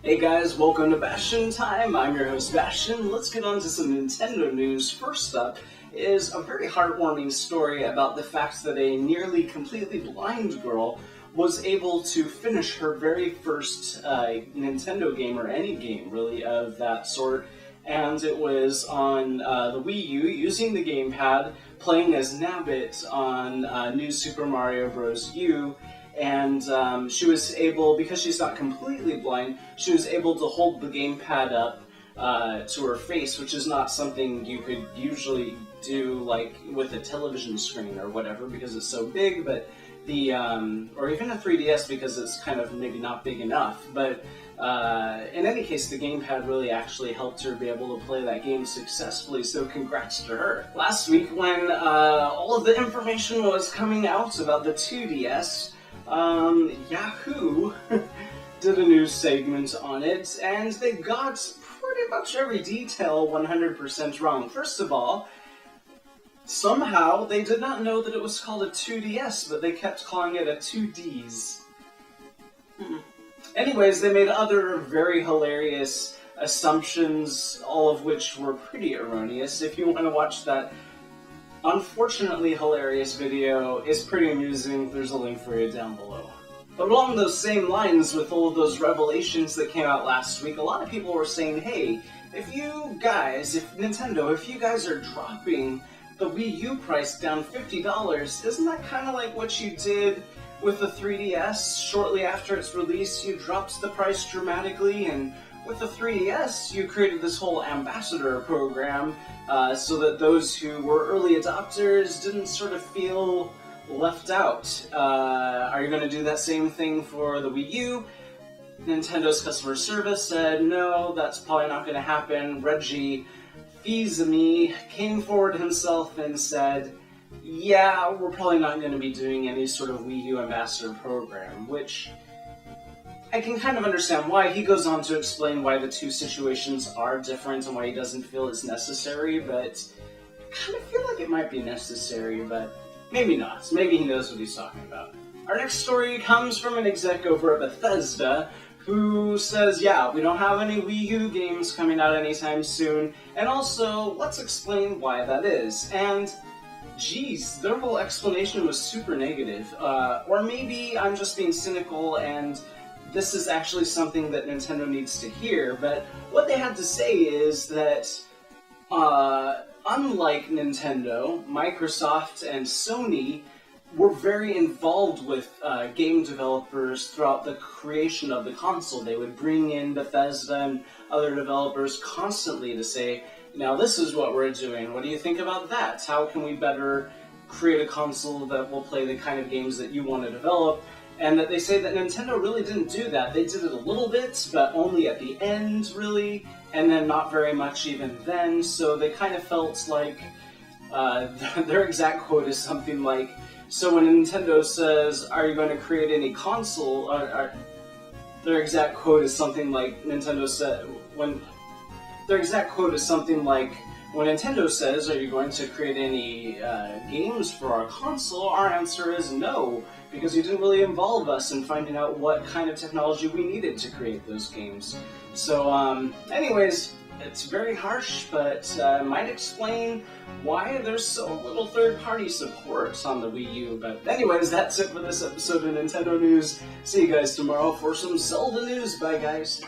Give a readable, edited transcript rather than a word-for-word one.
Hey guys, welcome to Bastian time. I'm your host Bastian. Let's get on to some Nintendo news. First up is a very heartwarming story about the fact that a nearly completely blind girl was able to finish her very first Nintendo game, or any game really of that sort. And it was on the Wii U, using the GamePad, playing as Nabbit on New Super Mario Bros. U. And she was able, because she's not completely blind, she was able to hold the gamepad up to her face, which is not something you could usually do like with a television screen or whatever, because it's so big. But the or even a 3DS, because it's kind of maybe not big enough. But in any case, the gamepad really actually helped her be able to play that game successfully, so congrats to her. Last week, when all of the information was coming out about the 2DS, Yahoo did a news segment on it, and they got pretty much every detail 100% wrong. First of all, somehow they did not know that it was called a 2DS, but they kept calling it a 2Ds. Anyways, they made other very hilarious assumptions, all of which were pretty erroneous. If you want to watch that unfortunately hilarious video, it's pretty amusing. There's a link for you down below. But along those same lines, with all of those revelations that came out last week, a lot of people were saying, hey, if Nintendo, if you guys are dropping the Wii U price down $50, isn't that kind of like what you did with the 3DS? Shortly after its release, you dropped the price dramatically, and with the 3DS, you created this whole ambassador program so that those who were early adopters didn't sort of feel left out. Are you going to do that same thing for the Wii U? Nintendo customer service said, no, that's probably not going to happen. Reggie came forward himself and said, yeah, we're probably not going to be doing any sort of Wii U ambassador program, which I can kind of understand why. He goes on to explain why the two situations are different and why he doesn't feel it's necessary, but I kind of feel like it might be necessary, but maybe not. Maybe he knows what he's talking about. Our next story comes from an exec over at Bethesda who says, yeah, we don't have any Wii U games coming out anytime soon, and also, let's explain why that is. And geez, their whole explanation was super negative. Or maybe I'm just being cynical and this is actually something that Nintendo needs to hear, but what they had to say is that, unlike Nintendo, Microsoft and Sony were very involved with game developers throughout the creation of the console. They would bring in Bethesda and other developers constantly to say, now this is what we're doing, what do you think about that? How can we better create a console that will play the kind of games that you want to develop? And that they say that Nintendo really didn't do that. They did it a little bit, but only at the end, really, and then not very much even then. So they kind of felt like their exact quote is something like, so when Nintendo says, are you going to create any console, their exact quote is something like, Nintendo said, when Nintendo says, are you going to create any games for our console, our answer is no, because you didn't really involve us in finding out what kind of technology we needed to create those games. So, anyways, it's very harsh, but might explain why there's so little third-party support on the Wii U. But anyways, that's it for this episode of Nintendo News. See you guys tomorrow for some Zelda news. Bye, guys.